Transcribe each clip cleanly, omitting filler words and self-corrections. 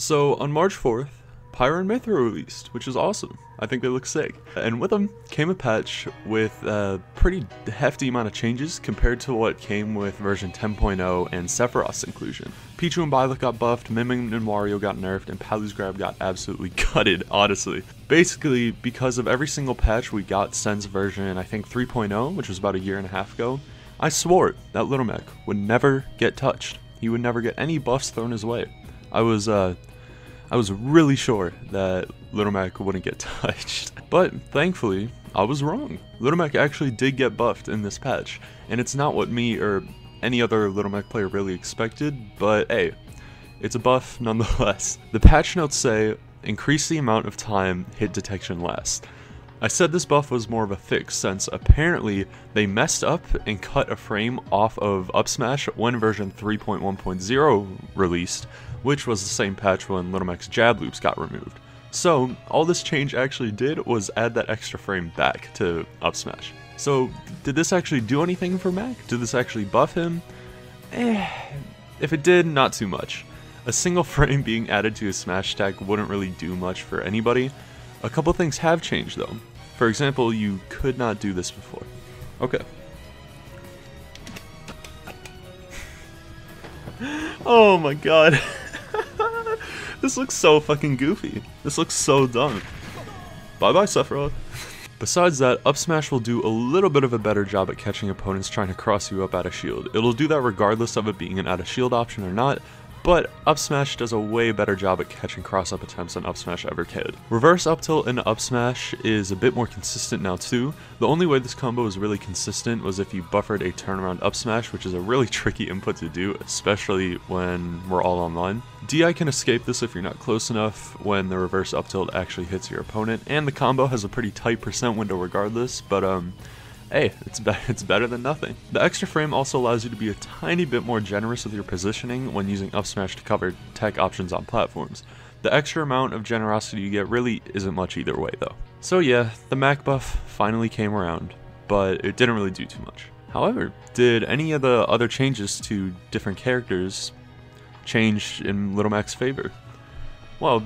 So on March 4th, Pyro and Myth were released, which is awesome. I think they look sick. And with them came a patch with a pretty hefty amount of changes compared to what came with version 10.0 and Sephiroth's inclusion. Pichu and Byleth got buffed, Miming and Wario got nerfed, and Palu's Grab got absolutely gutted, honestly. Basically, because of every single patch we got since version, I think 3.0, which was about a year and a half ago, I swore that Little Mac would never get touched. He would never get any buffs thrown his way. I was really sure that Little Mac wouldn't get touched. But thankfully, I was wrong. Little Mac actually did get buffed in this patch, and it's not what me or any other Little Mac player really expected, but hey, it's a buff nonetheless. The patch notes say, increase the amount of time hit detection lasts. I said this buff was more of a fix since apparently they messed up and cut a frame off of Up Smash when version 3.1.0 released, which was the same patch when Little Mac's jab loops got removed. So all this change actually did was add that extra frame back to Up Smash. So did this actually do anything for Mac? Did this actually buff him? If it did, not too much. A single frame being added to his Smash stack wouldn't really do much for anybody. A couple things have changed though. For example, you could not do this before. Okay. Oh my god. This looks so fucking goofy. This looks so dumb. Bye-bye, Sephiroth. Besides that, Up Smash will do a little bit of a better job at catching opponents trying to cross you up out of shield. It'll do that regardless of it being an out of shield option or not, but Up Smash does a way better job at catching cross-up attempts than Up Smash ever could. Reverse up tilt in Up Smash is a bit more consistent now too. The only way this combo was really consistent was if you buffered a turnaround Up Smash, which is a really tricky input to do, especially when we're all online. DI can escape this if you're not close enough when the reverse up tilt actually hits your opponent, and the combo has a pretty tight percent window regardless, but hey, it's better than nothing. The extra frame also allows you to be a tiny bit more generous with your positioning when using Up Smash to cover tech options on platforms. The extra amount of generosity you get really isn't much either way though. So yeah, the Mac buff finally came around, but it didn't really do too much. However, did any of the other changes to different characters change in Little Mac's favor? Well,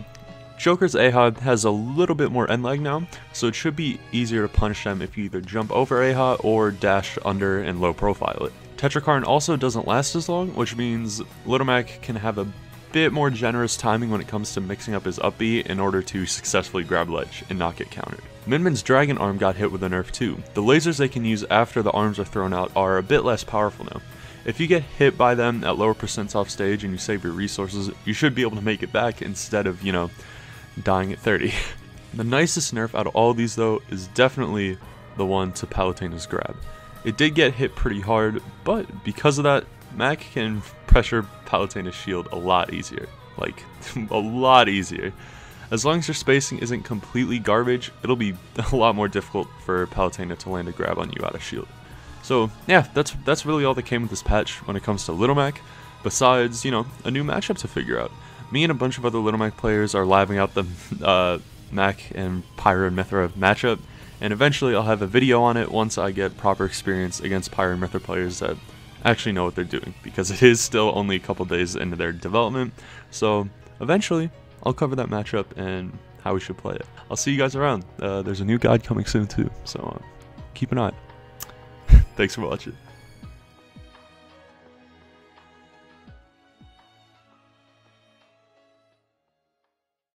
Joker's AHA has a little bit more end lag now, so it should be easier to punish them if you either jump over AHA or dash under and low profile it. Tetrakarn also doesn't last as long, which means Little Mac can have a bit more generous timing when it comes to mixing up his up B in order to successfully grab ledge and not get countered. Min Min's Dragon Arm got hit with a nerf too. The lasers they can use after the arms are thrown out are a bit less powerful now. If you get hit by them at lower percents off stage and you save your resources, you should be able to make it back instead of, dying at 30. The nicest nerf out of all of these though is definitely the one to Palutena's Grab. It did get hit pretty hard, but because of that, Mac can pressure Palutena's shield a lot easier. Like, a lot easier. As long as your spacing isn't completely garbage, it'll be a lot more difficult for Palutena to land a grab on you out of shield. So yeah, that's really all that came with this patch when it comes to Little Mac, besides, a new matchup to figure out. Me and a bunch of other Little Mac players are living out the Mac and Pyro and Mythra matchup, and eventually I'll have a video on it once I get proper experience against Pyro and Mythra players that actually know what they're doing, because it is still only a couple days into their development, so eventually I'll cover that matchup and how we should play it. I'll see you guys around. There's a new guide coming soon too, so keep an eye. Thanks for watching.